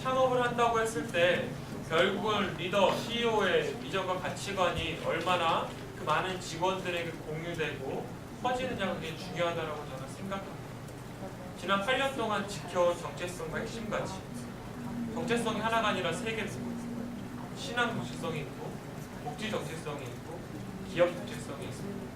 창업을 한다고 했을 때 결국은 리더, CEO의 비전과 가치관이 얼마나 그 많은 직원들에게 공유되고 퍼지느냐가 굉장히 중요하다고 저는 생각합니다. 지난 8년 동안 지켜온 정체성과 핵심 가치, 정체성이 하나가 아니라 세 개입니다. 신앙 정체성이 있고, 복지 정체성이 있고, 기업 정체성이 있습니다.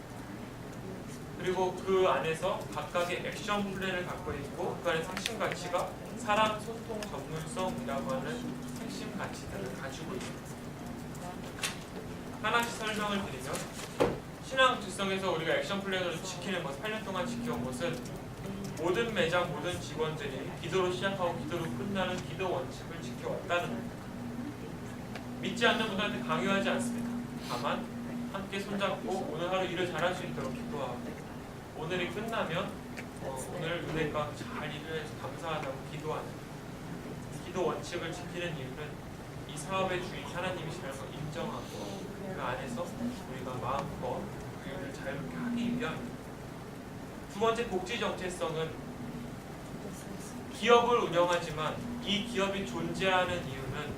그리고 그 안에서 각각의 액션 플랜을 갖고 있고, 그 안에 핵심 가치가 사람, 소통, 전문성이라고 하는 핵심 가치들을 가지고 있습니다. 하나씩 설명을 드리면, 신앙 정체성에서 우리가 액션 플랜으로 지키는 것, 8년 동안 지켜온 것은 모든 매장, 모든 직원들이 기도로 시작하고 기도로 끝나는 기도 원칙을 지켜왔다는 겁니다. 믿지 않는 분들한테 강요하지 않습니다. 다만 함께 손잡고 오늘 하루 일을 잘할 수 있도록 기도하고, 오늘이 끝나면 오늘 은혜가 잘 일을 해서 감사하다고 기도하는, 기도 원칙을 지키는 이유는 이 사업의 주인 하나님이시라는 걸 인정하고 그 안에서 우리가 마음껏 그 일을 자유롭게 하기 위함입니다. 두 번째, 복지 정체성은 기업을 운영하지만 이 기업이 존재하는 이유는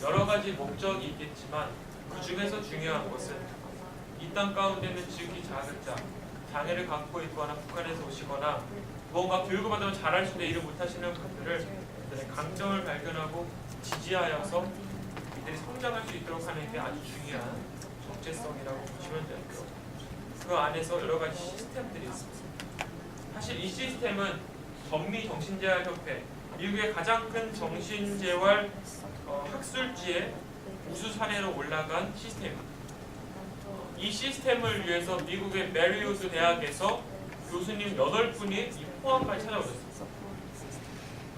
여러 가지 목적이 있겠지만 그 중에서 중요한 것은 이 땅 가운데는 지극히 작은 자, 장애를 갖고 있거나 북한에서 오시거나 무언가 교육을 받으면 잘할 수 있는데 일을 못하시는 분들을 강점을 발견하고 지지하여서 이들이 성장할 수 있도록 하는 게 아주 중요한 정체성이라고 보시면 되고요. 그 안에서 여러 가지 시스템들이 있습니다. 사실 이 시스템은 전미 정신재활협회, 미국의 가장 큰 정신재활 학술지에 우수 사례로 올라간 시스템입니다. 이 시스템을 위해서 미국의 메리우드 대학에서 교수님 8분이 이 포항까지 찾아오셨습니다.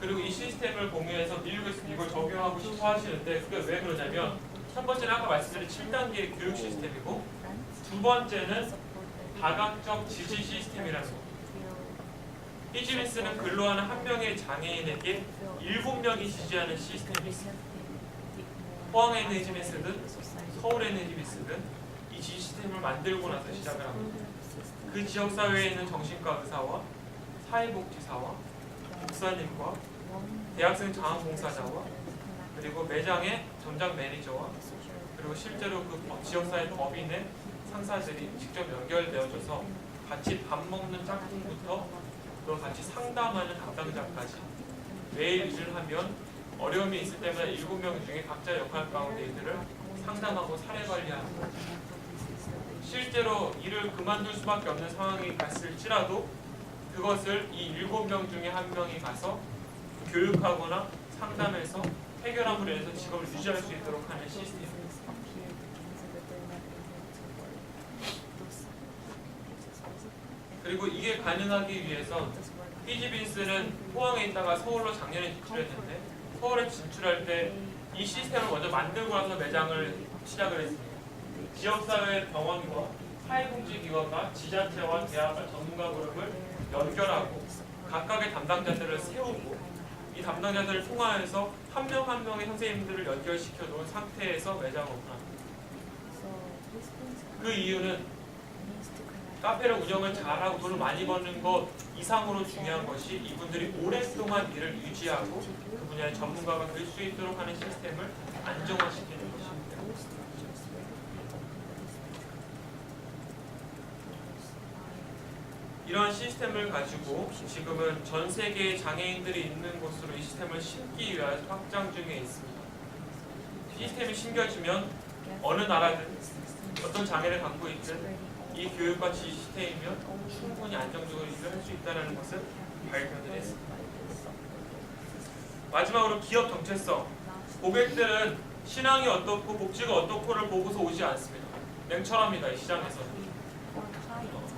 그리고 이 시스템을 공유해서 미국에서 이걸 적용하고 싶어 하시는데 그게 왜 그러냐면, 첫 번째는 아까 말씀드린 7단계의 교육 시스템이고, 두 번째는 다각적 지지 시스템이라는 겁니다. 히지비스는 근로하는 한 명의 장애인에게 7명이 지지하는 시스템이 있습니다. 포항에 있는 히지비스든 서울에 있는 히지비스든 이 지지 시스템을 만들고 나서 시작을 합니다. 그 지역사회에 있는 정신과 의사와 사회복지사와 목사님과 대학생 자원봉사자와 그리고 매장의 전장 매니저와 그리고 실제로 그 지역사회 법인의 상사들이 직접 연결되어져서 같이 밥 먹는 짝꿍부터 또 같이 상담하는 담당자까지 매일 일을 하면 어려움이 있을 때마다 7명 중에 각자 역할 가운데 이들을 상담하고 사례 관리하고, 실제로 일을 그만둘 수밖에 없는 상황이 갔을지라도 그것을 이 7명 중에 한 명이 가서 교육하거나 상담해서 해결함으로 해서 직업을 유지할 수 있도록 하는 시스템입니다. 그리고 이게 가능하기 위해서 히지빈스는 포항에 있다가 서울로 작년에 진출했는데, 서울에 진출할 때 이 시스템을 먼저 만들고 나서 매장을 시작을 했습니다. 지역사회 병원과 사회복지기관과 지자체와 대학과 전문가 그룹을 연결하고 각각의 담당자들을 세우고, 이 담당자들을 통하여서 한 명 한 명의 선생님들을 연결시켜 놓은 상태에서 매장을 오픈합니다. 그 이유는 카페를 운영을 잘하고 돈을 많이 버는 것 이상으로 중요한 것이 이분들이 오랫동안 일을 유지하고 그 분야의 전문가가 될 수 있도록 하는 시스템을 안정화시키는 것입니다. 이러한 시스템을 가지고 지금은 전 세계의 장애인들이 있는 곳으로 이 시스템을 심기 위하여 확장 중에 있습니다. 시스템이 심겨지면 어느 나라든 어떤 장애를 갖고 있든 이 교육과 지시 시스템이면 충분히 안정적으로 일을 할 수 있다는 것을 발견을 했습니다. 마지막으로 기업 정체성. 고객들은 신앙이 어떻고 복지가 어떻고를 보고서 오지 않습니다. 냉철합니다. 이 시장에서는.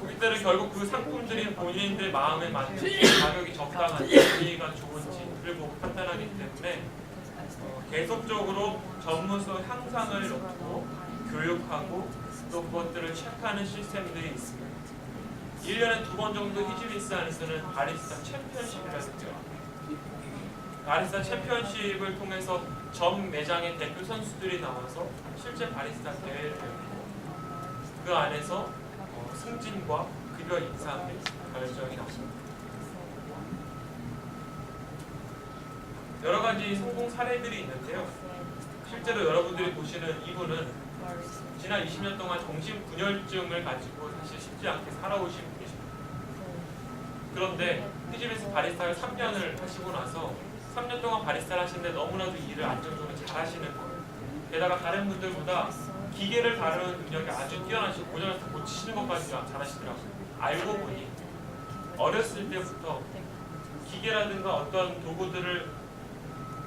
고객들은 결국 그 상품들이 본인들 마음에 맞는 가격이 적당한지 분위기가 좋은지를 보고 판단하기 때문에 계속적으로 전문성 향상을 놓고 교육하고 또 그것들을 체크하는 시스템들이 있습니다. 1년에 2번 정도 히지비스 안에서는 바리스타 챔피언십이라는 게 바리스타 챔피언십을 통해서 전 매장의 대표 선수들이 나와서 실제 바리스타 대회를 열고 그 안에서 승진과 급여 인상의 결정이 나옵니다. 여러 가지 성공 사례들이 있는데요. 실제로 여러분들이 보시는 이분은 지난 20년 동안 정신분열증을 가지고 사실 쉽지 않게 살아오신 분이십니다. 그런데 히지비스 바리스타를 3년을 하시고 나서 3년 동안 바리스타를 하시는데 너무나도 일을 안정적으로 잘 하시는 거예요. 게다가 다른 분들보다 기계를 다루는 능력이 아주 뛰어나시고 고장을 다 고치시는 것까지 잘하시더라고요. 알고 보니 어렸을 때부터 기계라든가 어떤 도구들을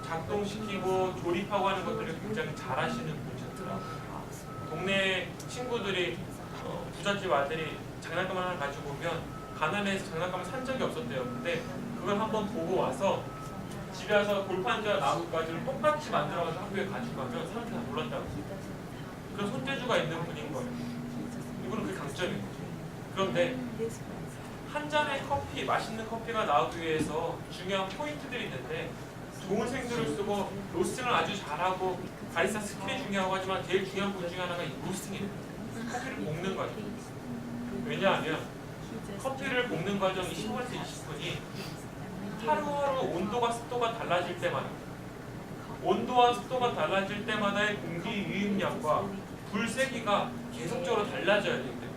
작동시키고 조립하고 하는 것들을 굉장히 잘하시는 분이셨더라고요. 동네 친구들이 부잣집 아들이 장난감 하나 가지고 오면 가난해서 장난감을 산 적이 없었대요. 근데 그걸 한번 보고 와서 집에 와서 골판지와 나뭇가지를 똑같이 만들어서 학교에 가지고 가면 사람들이 다 놀랐다고. 그런 손재주가 있는 분인 거예요. 이분은 그 강점인 거죠. 그런데 한 잔의 커피, 맛있는 커피가 나오기 위해서 중요한 포인트들이 있는데 좋은 생두를 쓰고 로스팅을 아주 잘하고 바리스타 스킬이 중요하고 하지만 제일 중요한 것 중에 하나가 이 로스팅입니다. 커피를 볶는 과정. 왜냐하면 커피를 볶는 과정이 15에서 20분이 하루하루 온도가 습도가 달라질 때마다 온도와 습도가 달라질 때마다의 공기 유입량과 불 세기가 계속적으로 달라져야 되기 때문에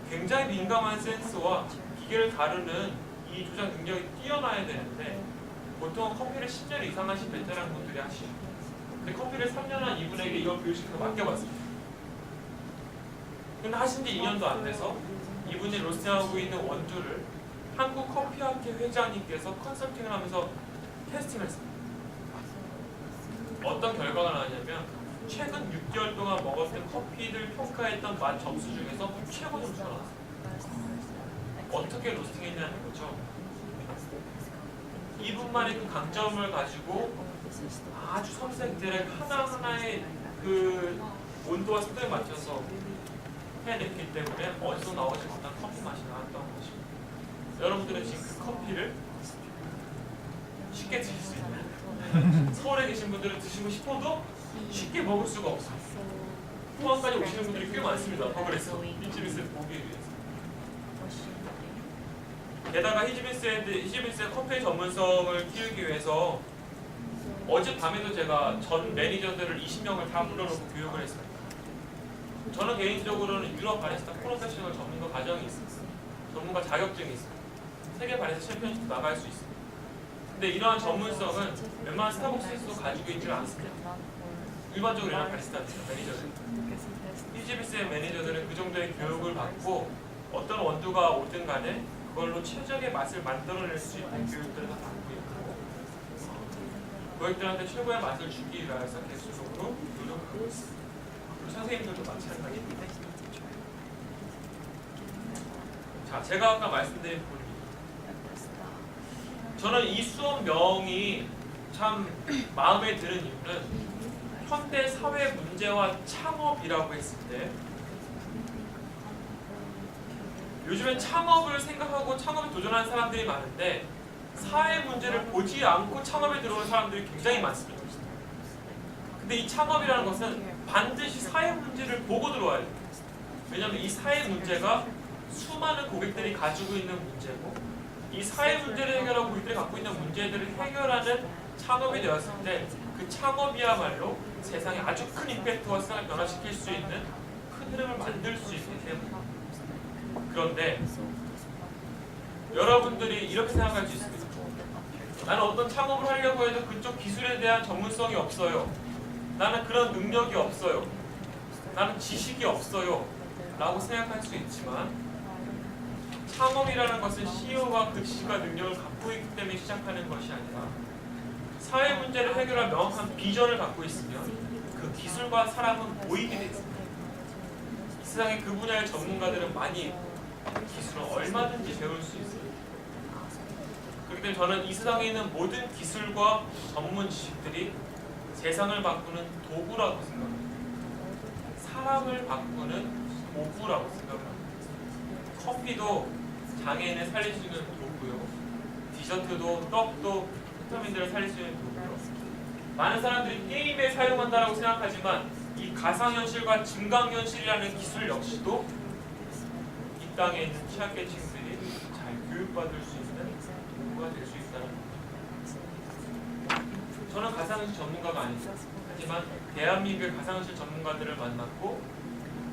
굉장히 민감한 센스와 기계를 다루는 이 조작 능력이 뛰어나야 되는데 보통 커피를 10년 이상 하신 베테랑 분들이 하시죠. 근데 커피를 3년 한 이분에게 이걸 교육시켜서 맡겨봤습니다. 근데 하신 지 2년도 안 돼서 이분이 로스팅하고 있는 원두를 한국 커피학회 회장님께서 컨설팅을 하면서 테스팅을 했습니다. 어떤 결과가 나왔냐면 최근 6개월 동안 먹었던 커피들 평가했던 맛 점수 중에서 최고 점수가 나왔어요. 어떻게 로스팅했냐는 거죠. 이분만의 그 강점을 가지고 아주 섬세하게 하나하나의 그 온도와 습도에 맞춰서 해냈기 때문에 어디서 나오지 못한 커피 맛이 나왔던 것입니다. 여러분들은 지금 그 커피를 쉽게 드실 수 있나요? 서울에 계신 분들은 드시고 싶어도 쉽게 먹을 수가 없어요. 포항까지 오시는 분들이 꽤 많습니다. 버블에서 히지비스를 보기 위해서. 게다가 히지비스의 커피 전문성을 키우기 위해서 어젯밤에도 제가 전 매니저들을 20명을 다 불러놓고 교육을 했습니다. 저는 개인적으로는 유럽 바리스타 프로페셔널 전문가 과정이 있습니다. 전문가 자격증이 있습니다. 세계 바리스타 챔피언십도 나갈 수 있습니다. 근데 이러한 전문성은 웬만한 스타벅스에서도 가지고 있지는 않습니다. 일반적으로 이런 바리스타 매니저들, 히지비스의 매니저들은 그 정도의 교육을 받고 어떤 원두가 오든 간에 그걸로 최적의 맛을 만들어낼 수 있는 교육들을 다 받고 있고 고객들한테 최고의 맛을 주기 위해서 계속적으로 노력하고 있습니다. 그리고 선생님들도 마찬가지입니다. 자, 제가 아까 말씀드린 부분입니다. 저는 이 수업명이 참 마음에 드는 이유는 현대 사회 문제와 창업이라고 했을 때 요즘엔 창업을 생각하고 창업에 도전하는 사람들이 많은데 사회 문제를 보지 않고 창업에 들어오는 사람들이 굉장히 많습니다. 근데 이 창업이라는 것은 반드시 사회 문제를 보고 들어와야 돼요. 왜냐하면 이 사회 문제가 수많은 고객들이 가지고 있는 문제고 이 사회 문제를 해결하고 고객들이 갖고 있는 문제들을 해결하는 창업이 되었을 때 그 창업이야말로 세상에 아주 큰 임팩트와 세상을 변화시킬 수 있는 큰 흐름을 만들 수 있기 때문입니다. 그런데 여러분들이 이렇게 생각할 수 있습니다. 나는 어떤 창업을 하려고 해도 그쪽 기술에 대한 전문성이 없어요. 나는 그런 능력이 없어요. 나는 지식이 없어요. 라고 생각할 수 있지만 창업이라는 것은 CEO가 그 지식과 능력을 갖고 있기 때문에 시작하는 것이 아니라 사회 문제를 해결할 명확한 비전을 갖고 있으면 그 기술과 사람은 모이게 되어 있습니다. 이 세상에 그 분야의 전문가들은 많이 기술을 얼마든지 배울 수 있어요. 그렇기 때문에 저는 이 세상에 있는 모든 기술과 전문 지식들이 세상을 바꾸는 도구라고 생각합니다. 사람을 바꾸는 도구라고 생각합니다. 커피도 장애인을 살릴 수 있는 도구요. 디저트도 떡도 비타민들을 살릴 수 있는 도구요. 많은 사람들이 게임에 사용한다고 생각하지만 이 가상현실과 증강현실이라는 기술 역시도 이 땅에 있는 취약계층들이 잘 교육받을 수 있는 도구가 될 수 있다는 겁니다. 저는 가상현실 전문가가 아닙니다. 하지만 대한민국의 가상현실 전문가들을 만났고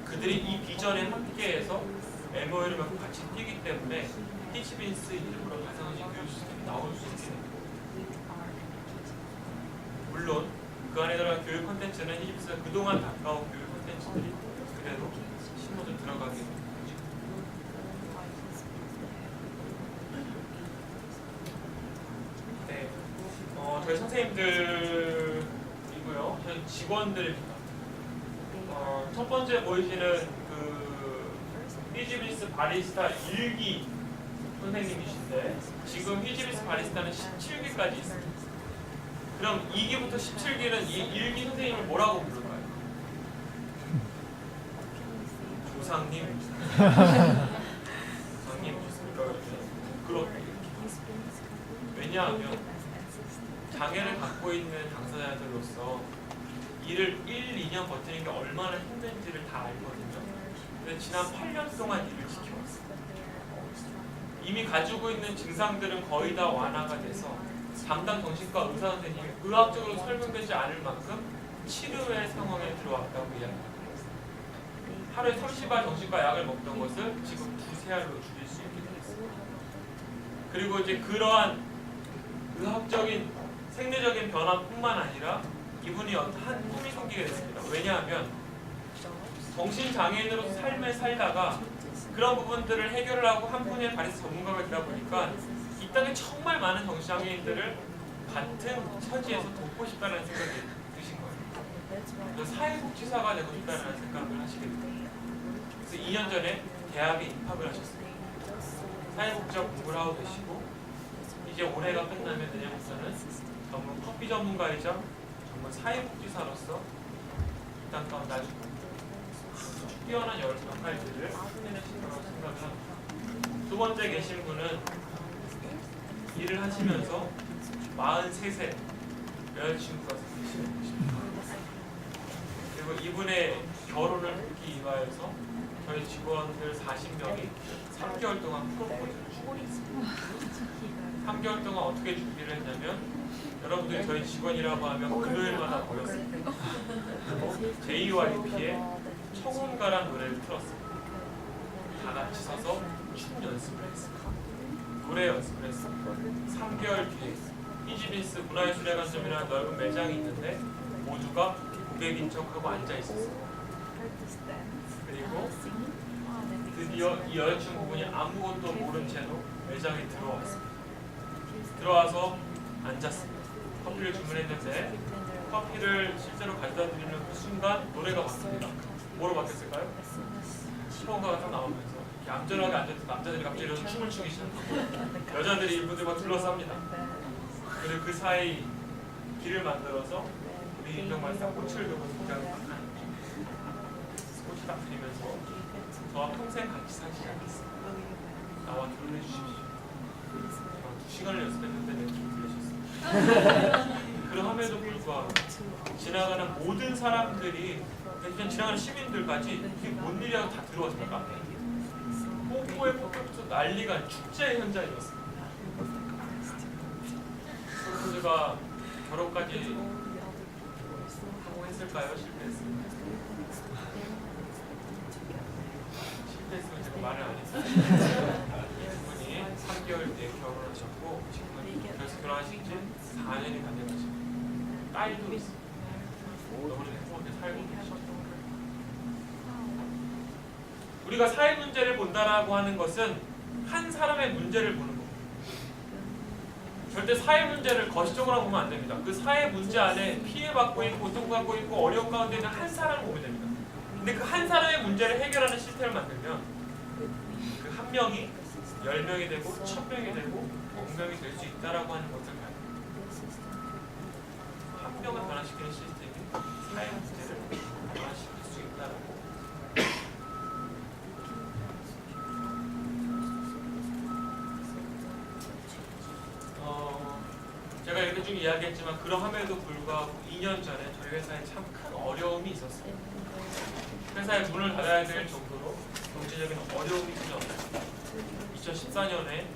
그들이 이 비전에 함께해서 MOU를 맺고 같이 뛰기 때문에 히치빈스 이름으로 가상현실 교육 시스템이 나올 수 있게 됩니다. 물론 그 안에 들어간 교육 콘텐츠는 히치빈스가 그동안 가까운 교육 콘텐츠들이 그대로 신호도 들어가게 됩니다. 네, 저희 선생님들이고요. 저희 직원들입니다. 첫 번째 보이시는 그 히치빈스 바리스타 1기 선생님이신데 지금 히치빈스 바리스타는 17기까지 있습니다. 그럼 2기부터 17기는 이 1기 선생님을 뭐라고 부를까요? 조상님? 조상님 좋습니까? 그렇게 왜냐하면 장애를 갖고 있는 당사자들로서 일을 1, 2년 버티는 게 얼마나 힘든지를 다 알거든요. 근데 지난 8년 동안 일을 지켜왔어요. 이미 가지고 있는 증상들은 거의 다 완화가 돼서 담당 정신과 의사 선생님이 의학적으로 설명되지 않을 만큼 치료의 상황에 들어왔다고 이야기합니다. 하루에 30알 정신과 약을 먹던 것을 지금 2~3알로 줄일 수 있게 됐습니다. 그리고 이제 그러한 의학적인 생리적인 변화뿐만 아니라 이분이 한 꿈이 생기게 됐습니다. 왜냐하면 정신장애인으로서 삶을 살다가 그런 부분들을 해결을 하고 한 분의 바리스타 전문가가 되다 보니까 이 땅에 정말 많은 정신장애인들을 같은 처지에서 돕고 싶다는 생각이 드신 거예요. 그래서 사회복지사가 되고 싶다는 생각을 하시게 됩니다. 그래서 2년 전에 대학에 입학을 하셨습니다. 사회복지사 공부를 하고 계시고 이제 올해가 끝나면 내년부터는 전문 커피 전문가이자 전문 사회복지사로서 이 땅 가운데 아주 뛰어난 여러 역할들을 해내실 거라고 생각을 합니다. 두 번째 계신 분은 일을 하시면서 43세 여자친구가 생기시는 분이십니다. 그리고 이분의 결혼을 하기 위하여서 저희 직원들 40명이 3개월 동안 프로포즈를 준비했습니다. 3개월 동안 어떻게 준비를 했냐면 여러분들이 저희 직원이라고 하면 금요일마다 모였습니다. JYP의 청혼가란 노래를 틀었습니다. 다 같이 서서 춤 연습을 했습니다. 노래 연습을 했습니다. 3개월 뒤에 히치빈스 문화예술회관점이라는 넓은 매장이 있는데 모두가 고객인 척하고 앉아 있었습니다. 그리고 드디어 이 여자친구분이 아무것도 모른 채로 매장에 들어왔습니다. 들어와서 앉았습니다. 커피를 주문했는데 커피를 실제로 가져다 드리는 그 순간 노래가 바뀝니다. 뭐로 바뀌었을까요? 시원가가 딱 나오면서 이렇게 얌전하게 앉아서 남자들이 갑자기 이런 춤을 추기 시작하고 여자들이 이분들과 둘러쌉니다. 그리고 그 사이 길을 만들어서 우리 인정발사 꽃을 들고 등장을 한 꽃이 딱 드리면서 저와 평생 같이 살지 않겠습니다. 나와 결혼해 주십시오. 2시간을 연습했는데 멘트를 들으셨습니다. 그럼에도 불구하고 지나가는 모든 사람들이 그냥 지나가는 시민들까지 이게 뭔 일이라고 다 들어왔습니다. 카페에 뽀뽀부터 난리가 축제 현장이었습니다. 프로포즈가 결혼까지 성공했을까요? 실패했을까요? 실패했으면 제가 말을 안 했어요. 이분이 3개월 뒤에 결혼하셨고 지금은 그래서 결혼하신 지 4년이 다 되가지고 딸도 있습니다. 너무나 행복하게 살고 계셨던 거예요. 우리가 사회 문제를 본다라고 하는 것은 한 사람의 문제를 보는 겁니다. 절대 사회 문제를 거시적으로 보면 안 됩니다. 그 사회 문제 안에 피해받고 있고 고통받고 있고 어려운 가운데 있는 한 사람을 보면 됩니다. 근데 그 한 사람의 문제를 해결하는 시스템을 만들면 그 한 명이 10명이 되고 1000명이 되고 100명이 될 수 있다라고 하는 것을 봐요. 한 명을 변화시키는 시스템이 사회 문제를 변화시킬 수 있다라고. 제가 이렇게 쭉 이야기했지만 그러함에도 불구하고 2년 전에 저희 회사에 참 큰 어려움이 있었어요. 회사에 문을 닫아야 될 정도로 경제적인 어려움이 있었어요. 2014년에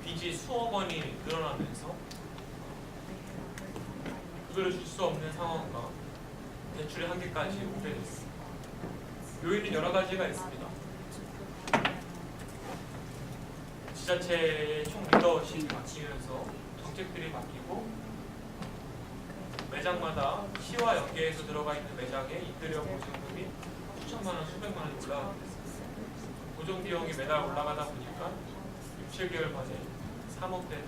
빚이 수억 원이 늘어나면서 급여를 줄 수 없는 상황과 대출의 한계까지 오게 됐습니다. 요인은 여러 가지가 있습니다. 지자체의 총 리더십이 바뀌면서 정책들이 바뀌고 매장마다 시와 연계해서 들어가 있는 매장에 인테리어 보증금이 수천만 원, 수백만 원이 올라가게 됐습니다. 보증 비용이 매달 올라가다 보니까 6, 7개월 만에 3억 되는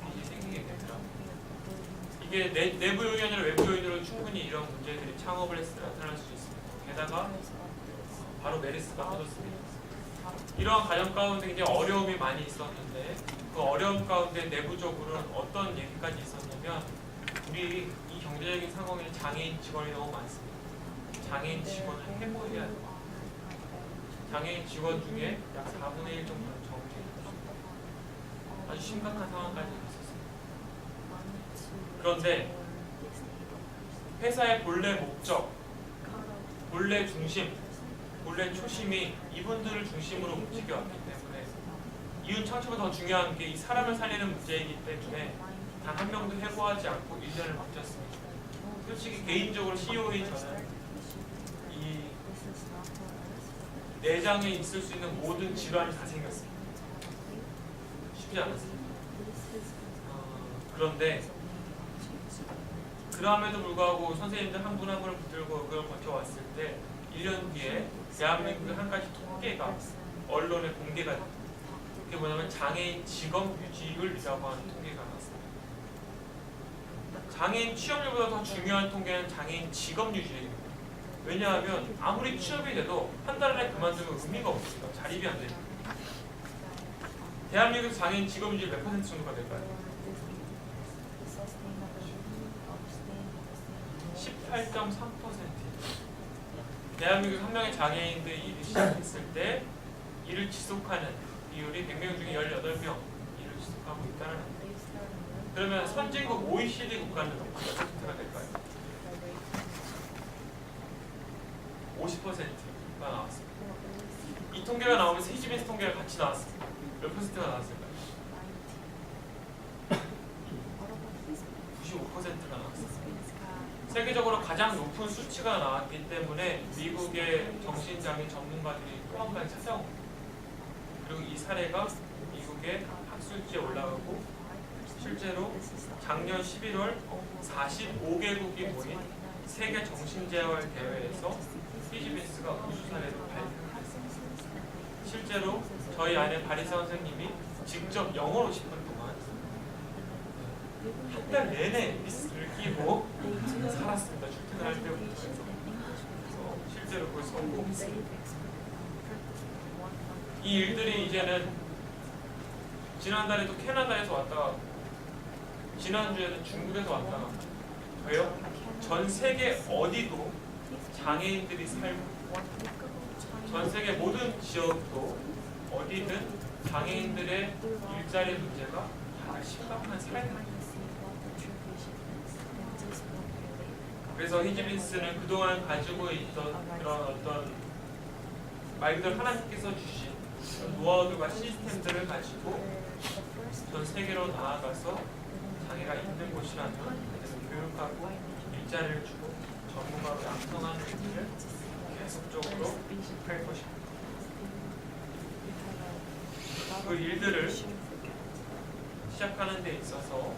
빚이 생기게 되더라. 이게 내부 요인이 아니라 외부 요인으로 충분히 이런 문제들이 창업을 했을 때 나타날 수 있습니다. 게다가 바로 메르스가 터졌습니다. 이러한 과정 가운데 굉장히 어려움이 많이 있었는데 그 어려움 가운데 내부적으로는 어떤 얘기까지 있었냐면 우리 이 경제적인 상황에 장애인 직원이 너무 많습니다. 장애인 직원을 해고해야 돼요. 장애인 직원 중에 약 4분의 1 정도는 정규직입니다. 아주 심각한 상황까지 있었습니다. 그런데 회사의 본래 목적, 본래 중심, 본래 초심이 이분들을 중심으로 움직여왔기 때문에 이윤 창출보다 더 중요한 게 이 사람을 살리는 문제이기 때문에 단 한 명도 해고하지 않고 1년을 버텼습니다. 솔직히 개인적으로 CEO인 저는 이 내장에 있을 수 있는 모든 질환이 다 생겼습니다. 쉽지 않았습니다. 그런데 그럼에도 불구하고 선생님들 한 분 한 분을 붙들고 그걸 버텨왔을 때 1년 뒤에 대한민국의 한 가지 통계가 언론에 공개가 됩니다. 그게 뭐냐면 장애인 직업 유지율이라고 하는 통계가 나왔습니다. 장애인 취업률보다 더 중요한 통계는 장애인 직업 유지율입니다. 왜냐하면 아무리 취업이 돼도 한 달 안에 그만두면 의미가 없습니다. 자립이 안 됩니다. 대한민국 장애인 직업 유지율 몇 퍼센트 정도가 될까요? 18.3%. 대한민국 한 명의 장애인들이 일을 시작했을 때 일을 지속하는 비율이 100명 중에 18명 일을 지속하고 있다는 겁니다. 그러면 선진국 OECD 국가는 몇 퍼센트가 될까요? 50%가 나왔습니다. 이 통계가 나오면서 히지빈스 통계가 같이 나왔습니다. 몇 퍼센트가 나왔을까요? 95%가 나왔습니다. 세계적으로 가장 높은 수치가 나왔기 때문에 미국의 정신장애 전문가들이 또 한 번 찾아옵니다. 그리고 이 사례가 미국의 학술지에 올라가고 실제로 작년 11월 45개국이 모인 세계 정신재활 대회에서 히지빈스가 우수 사례로 발표했습니다. 실제로 저희 안에 바리사 선생님이 직접 영어로 10분 동안 한 달 내내 리스트를 끼고 살았습니다. 출퇴근할 때부터 해서 실제로 그걸 성공했습니다. 이 일들이 이제는 지난달에도 캐나다에서 왔다 가고 지난주에는 중국에서 왔다 가고 왜요? 전 세계 어디도 장애인들이 살고 전 세계 모든 지역도 어디든 장애인들의 일자리 문제가 가장 심각한 사회입니다. 그래서 히지빈스는 그동안 가지고 있던 그런 어떤 말 그대로 하나님께서 주신 노하우들과 시스템들을 가지고 전 세계로 나아가서 장애가 있는 곳이라면 그들을 교육하고 일자리를 주고 전문가로 양성하는 일을 계속적으로 할 것입니다. 그 일들을 시작하는 데 있어서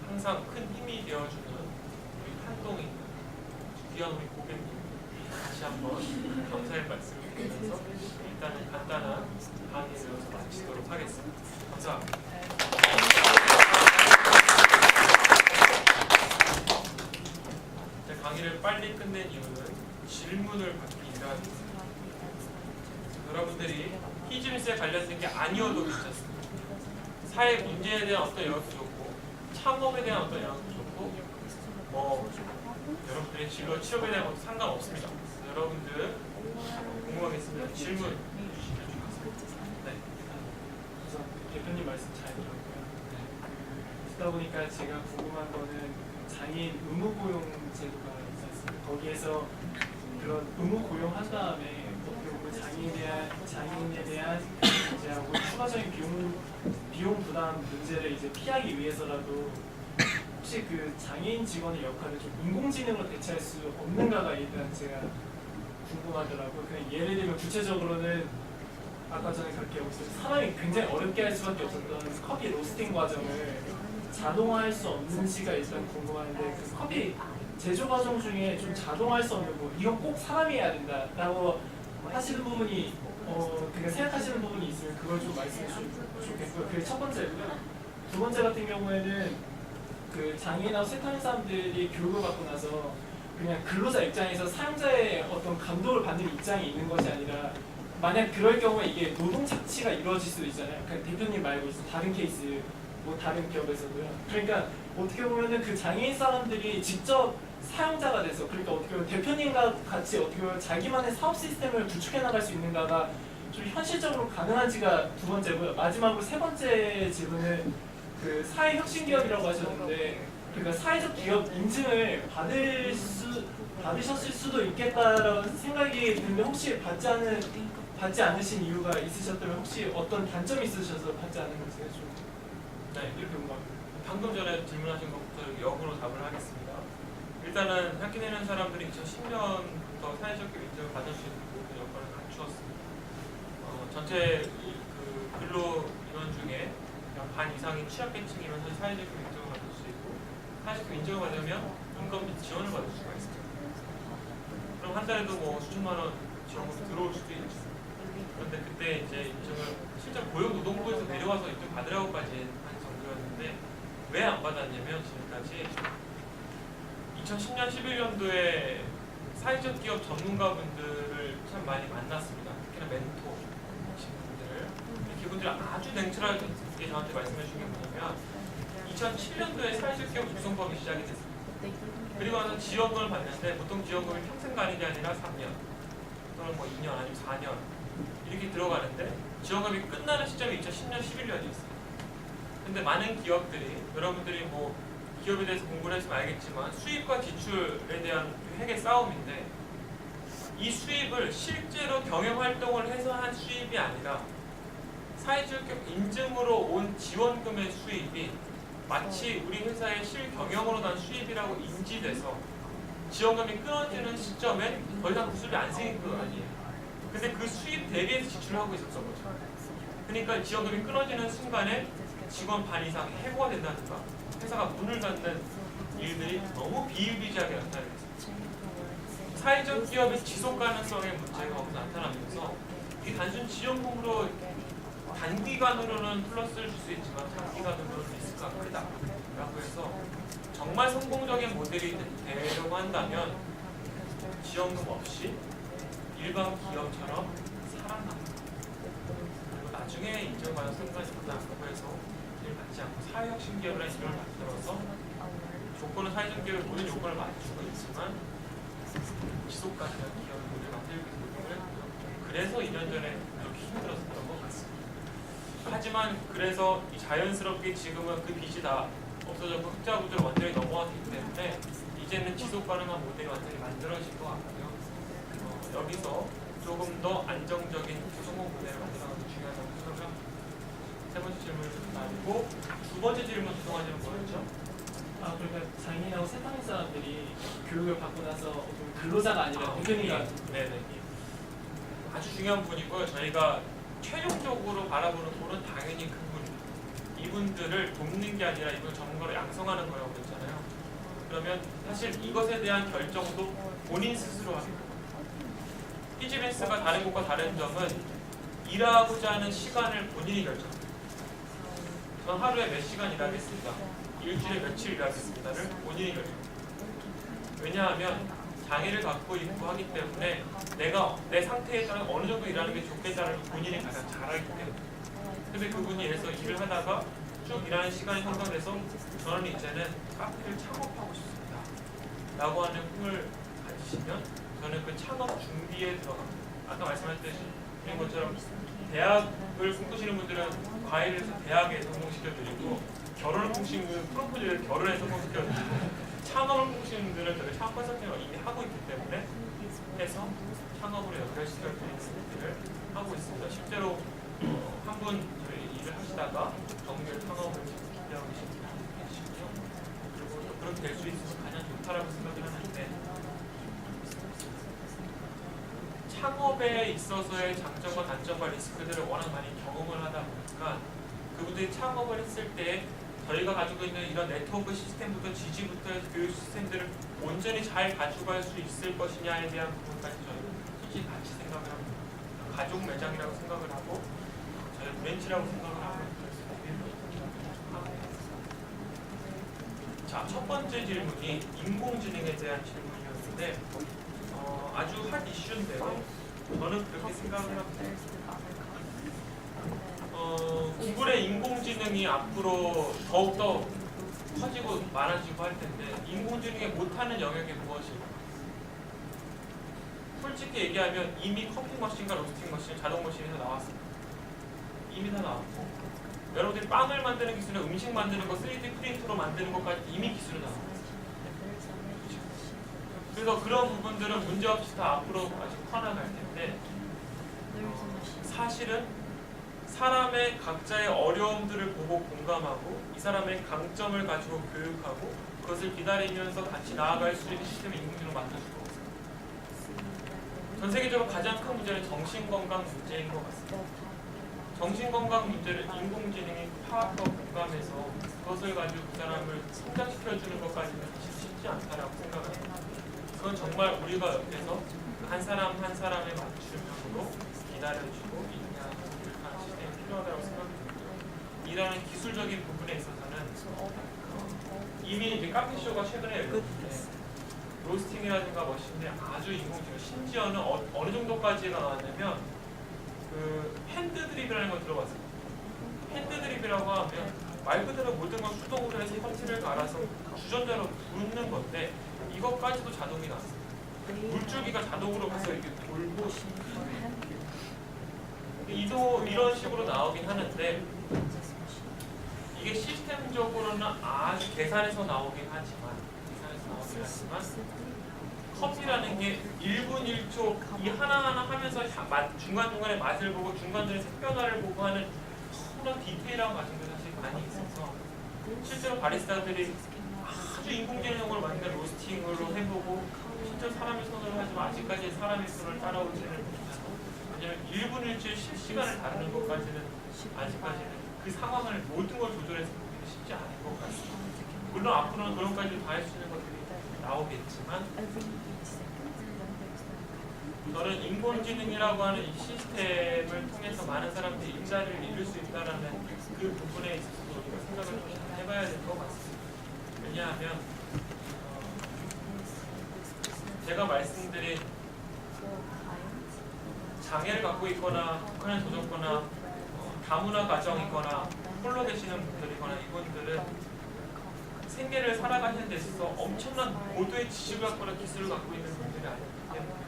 항상 큰 힘이 되어주는 우리 한동희 귀한 우리 고객님 다시 한번 감사의 말씀을 드리면서 일단은 간단한 강의를 여기서 마치도록 하겠습니다. 감사합니다. 강의를 빨리 끝낸 이유는 질문을 받기 위함입니다. 여러분들이 히지빈스에 관련된 게 아니어도 괜찮습니다. 사회 문제에 대한 어떤 영역도 좋고 창업에 대한 어떤 영역도 좋고 여러분들의 진로 취업에 대한 것도 상관없습니다. 여러분들 궁금하겠습니다. 질문 주시면 좋겠습니다. 네. 우선 대표님 말씀 잘 들었고요. 듣다 보니까 제가 궁금한 거는 장애인 의무고용 제도가 있었습니다. 거기에서 그런 의무고용한 다음에 어떻게 보면 장애인에 대한 이제 추가적인 비용 부담 문제를 이제 피하기 위해서라도 혹시 그 장애인 직원의 역할을 좀 인공지능으로 대체할 수 없는가가 일단 제가 궁금하더라고요. 그냥 예를 들면 구체적으로는 아까 전에 그렇게 사람이 굉장히 어렵게 할 수밖에 없었던 커피 로스팅 과정을 자동화할 수 없는지가 일단 궁금한데 그 커피 제조 과정 중에 좀 자동화할 수 없는 뭐 이건 꼭 사람이 해야 된다라고 하시는 부분이 그러니까 생각하시는 부분이 있으면 그걸 좀 말씀해 주시면 좋겠고요. 그게 첫 번째고요. 두 번째 같은 경우에는 그 장애인하고 세타는 사람들이 교육을 받고 나서 그냥 근로자 입장에서 사용자의 어떤 감독을 받는 입장이 있는 것이 아니라 만약 그럴 경우에 이게 노동 착취가 이루어질 수도 있잖아요. 그러니까 대표님 말고 다른 케이스 뭐 다른 기업에서도요. 그러니까 어떻게 보면은 그 장애인 사람들이 직접 사용자가 돼서 그러니까 어떻게 보면 대표님과 같이 어떻게 보면 자기만의 사업 시스템을 구축해 나갈 수 있는가가 좀 현실적으로 가능한지가 두 번째고요. 마지막으로 세 번째 질문은 그 사회혁신 기업이라고 하셨는데 그러니까 사회적 기업 인증을 받으셨을 수도 있겠다라는 생각이 드는데 혹시 받지 않으신 이유가 있으셨다면 혹시 어떤 단점이 있으셔서 받지 않은 건지가 좀 네, 이렇게 궁금합니다. 방금 전에 질문하신 것부터 역으로 답을 하겠습니다. 일단은 학기 내는 사람들이 2010년부터 사회적 기업 인증을 받을 수 있는 모든 여건을 갖추었습니다. 전체 그 근로 인원 중에 반 이상이 취약계층이면 사회적 기업 인증을 받을 수 있고 사회적 기업 인증을 받으면 인건비 지원을 받을 수가 있습니다. 그럼 한 달에도 뭐 수천만 원 지원금이 들어올 수도 있죠. 그런데 그때 이제 인증을 실제 고용노동부에서 내려와서 인증 받으라고까지 한 정도였는데 왜 안 받았냐면 지금까지 2010년 11년도에 사회적 기업 전문가분들을 참 많이 만났습니다. 특히나 멘토이신 분들. 그분들이 아주 냉철하게 저한테 말씀해 주신 게 뭐냐면 2007년도에 사회적 기업 육성법이 시작이 됐습니다. 그리고 나서 지원금을 받는데 보통 지원금이 평생 가는 게 아니라 3년 또는 뭐 2년 아니면 4년 이렇게 들어가는데 지원금이 끝나는 시점이 2010년 11년이었어요. 근데 많은 기업들이 여러분들이 뭐 기업에 대해서 공부를 했으면 알겠지만 수입과 지출에 대한 핵의 싸움인데 이 수입을 실제로 경영활동을 해서 한 수입이 아니라 사회적 인증으로 온 지원금의 수입이 마치 우리 회사의 실경영으로 난 수입이라고 인지돼서 지원금이 끊어지는 시점에 더 이상 그 수입이 안 생긴 거 아니에요. 근데 그 수입 대비해서 지출을 하고 있었던 거죠. 그러니까 지원금이 끊어지는 순간에 직원 반 이상이 해고가 된다든가 회사가 문을 닫는 일들이 너무 비일비재하게 나타나고 있습니다. 사회적 기업의 지속 가능성의 문제가 거기서 나타나면서 이게 단순 지원금으로 단기간으로는 플러스를 줄 수 있지만 장기간으로는 리스크가 크다라고 해서 정말 성공적인 모델이 되려고 한다면 지원금 없이 일반 기업처럼 살아남는 그리고 나중에 인정받은 상관이 있다고 해서 일 받지 않고 사회혁신 기업이라는 이름을 만들어서 조건은 사회적 기업의 모든 요건을 맞추고 있지만 지속 가능한 기업을 모델 만들기 위해서 그래서 2년 전에 그렇게 힘들었던 것 같습니다. 하지만 그래서 자연스럽게 지금은 그 빚이 다 없어졌고 흑자 구조로 완전히 넘어왔기 때문에 이제는 지속 가능한 모델이 완전히 만들어진 것 같고요. 여기서 조금 더 안정적인 성공 모델을 만들어가는 게 중요하다고 생각합니다. 세 번째 질문을 마치고 두 번째 질문 구성하시는 거였죠? 그러니까 장애인하고 세타민 사람들이 교육을 받고 나서 어떤 근로자가 아니라 대표님이 네네. 아주 중요한 분이고요. 저희가 최종적으로 바라보는 분은 당연히 그분입니다. 이분들을 돕는 게 아니라 이분 전문가로 양성하는 거라고 했잖아요. 그러면 사실 이것에 대한 결정도 본인 스스로 합니다. 피지빈스가 다른 곳과 다른 점은 일하고자 하는 시간을 본인이 결정합니다. 전 하루에 몇 시간 일하겠습니다. 일주일에 며칠 일하겠습니다를 본인이 결정합니다. 왜냐하면 장애를 갖고 있고 하기 때문에 내가 내 상태에 따라 어느 정도 일하는 게 좋겠다는 본인이 가장 잘 알기 때문에. 근데 그분이 이래서 일을 하다가 쭉 일하는 시간이 형성돼서 저는 이제는 카페를 창업하고 싶습니다 라고 하는 꿈을 가지시면 저는 그 창업 준비에 들어갑니다. 아까 말씀하셨듯이 것처럼 대학을 꿈꾸시는 분들은 과외를 해서 대학에 성공시켜드리고 결혼을 꿈꾸시는 분들은 프로포즈를 결혼에 성공시켜드리고 창업을 꿈꾸시는 분들은 저희 창업 컨설팅을 이미 하고 있기 때문에 해서 창업으로 연결시켜드리는 일을 하고 있습니다. 실제로 한 분 저희 일을 하시다가 정규 창업을 준비하고 계시고요. 그리고 될 수 있으면 가장 좋다라고 생각을 하는데 창업에 있어서의 장점과 단점과 리스크들을 워낙 많이 경험을 하다 보니까 그분들이 창업을 했을 때 저희가 가지고 있는 이런 네트워크 시스템부터 지지부터 해서 교육 시스템들을 온전히 잘 가져갈 수 있을 것이냐에 대한 부분까지 저희는 솔직히 같이 생각을 합니다. 가족 매장이라고 생각을 하고 저희 브랜치라고 생각을 하고 자, 첫 번째 질문이 인공지능에 대한 질문이었는데 아주 핫 이슈인데요. 저는 그렇게 생각을 합니다. 구글의 인공지능이 앞으로 더욱더 커지고 많아지고 할 텐데 인공지능이 못하는 영역이 무엇일까? 솔직히 얘기하면 이미 커피 머신과 로스팅 머신, 자동 머신이 다 나왔습니다. 이미 다 나왔고 여러분들이 빵을 만드는 기술이나 음식 만드는 거 3D 프린트로 만드는 것까지 이미 기술이 나왔어요. 그래서 그런 부분들은 문제없이 다 앞으로 아직 커나갈 텐데 사실은 사람의 각자의 어려움들을 보고 공감하고 이 사람의 강점을 가지고 교육하고 그것을 기다리면서 같이 나아갈 수 있는 시스템을 인공지능으로 만들어줄 거거든요. 전 세계적으로 가장 큰 문제는 정신건강 문제인 것 같습니다. 정신건강 문제를 인공지능이 파악하고 공감해서 그것을 가지고 그 사람을 성장시켜주는 것까지는 사실 쉽지 않다라고 생각을 합니다. 그건 정말 우리가 옆에서 한 사람 한 사람에 맞춤형으로 기다려주고 교육하는 시스템이 필요하다고 생각합니다. 이라는 기술적인 부분에 있어서는 이미 이제 카페쇼가 최근에 열렸는데 로스팅이라든가 머신들 아주 인공지능 심지어는 어느 정도까지가 나왔냐면 그 핸드드립이라는 걸 들어봤어요. 핸드드립이라고 하면 말 그대로 모든 걸 수동으로 해서 퍼트를 갈아서 주전자로 붓는 건데 이것까지도 자동이 나왔어요. 물줄기가 자동으로 가서 이렇게 돌고 이런 식으로 나오긴 하는데 이게 시스템적으로는 아주 계산해서 나오긴 하지만 커피라는 게 1분 1초 이 하나하나 하면서 중간중간에 맛을 보고 중간중간에 색변화를 보고 하는 너무나 디테일한 과정들이 사실 많이 있어서 실제로 바리스타들이 아주 인공지능으로 만든 로스팅으로 해보고 실제 사람의 손으로 하지만 아직까지 사람의 손을 따라오지는 못해서 왜냐하면 1분 1초의 실시간을 다루는 것까지는 아직까지는 그 상황을 모든 걸 조절해서 보기는 쉽지 않을 것 같습니다. 물론 앞으로는 그런 것까지 다 할 수 있는 것들이 나오겠지만 저는 인공지능이라고 하는 이 시스템을 통해서 많은 사람들이 일자리를 잃을 수 있다는 그 부분에 있어서 우리가 생각을 좀 해봐야 될 것 같습니다. 왜냐하면 제가 말씀드린 장애를 갖고 있거나 북한에 젖었거나 다문화 가정이거나 홀로 계시는 분들이거나 이분들은 생계를 살아가시는 데 있어서 엄청난 고도의 지식을 갖거나 기술을 갖고 있는 분들이 아니기 때문에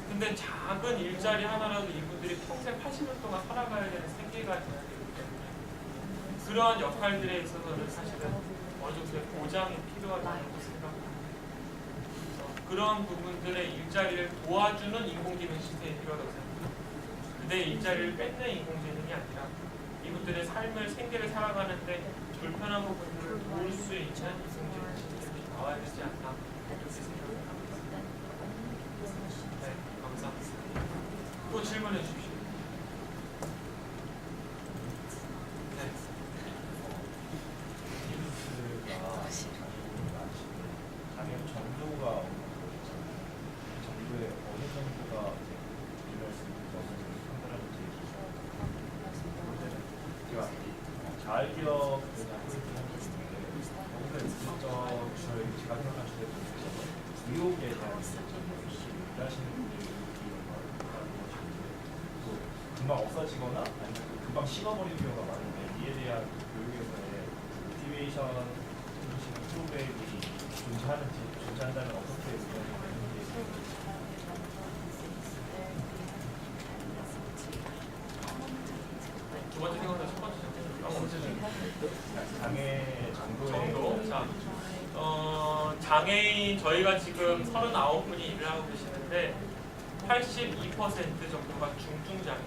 근데 작은 일자리 하나라도 이분들이 평생 80년 동안 살아가야 되는 생계가 돼야 되기 때문에 그러한 역할들에 있어서는 사실은 어느 정도의 보장이 필요하다고 생각합니다. 그런 부분들의 일자리를 도와주는 인공지능 시스템이 필요하다고 생각합니다. 그들의 일자리를 뺏는 인공지능이 아니라 이분들의 삶을 생계를 살아가는데 불편한 부분들을 도울 수 있는 인공지능 시스템이 나와야 되지 않나 이렇게 생각합니다. 네, 감사합니다. 또 질문해 주십시오. 네. 장애 정도가 정도에 어느 정도가 일할 수 있는 것을 판단하는지 제가 자활기업 제가 생각한 주제 중에서 의혹에 대한 일하시는 분들이 또 금방 없어지거나 아니면 금방 식어버리는 경우가 많은데 이에 대한 교육에서의 모티베이션 프로그램이 존재한다면 어떻게 의견이 두 번째 생각보다 첫 번째 장애 정도. 자, 장애인 저희가 지금 39분이 일을 하고 계시는데 82% 정도가 중증 장애인.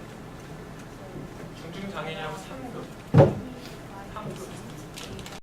중증 장애인이라고 3급.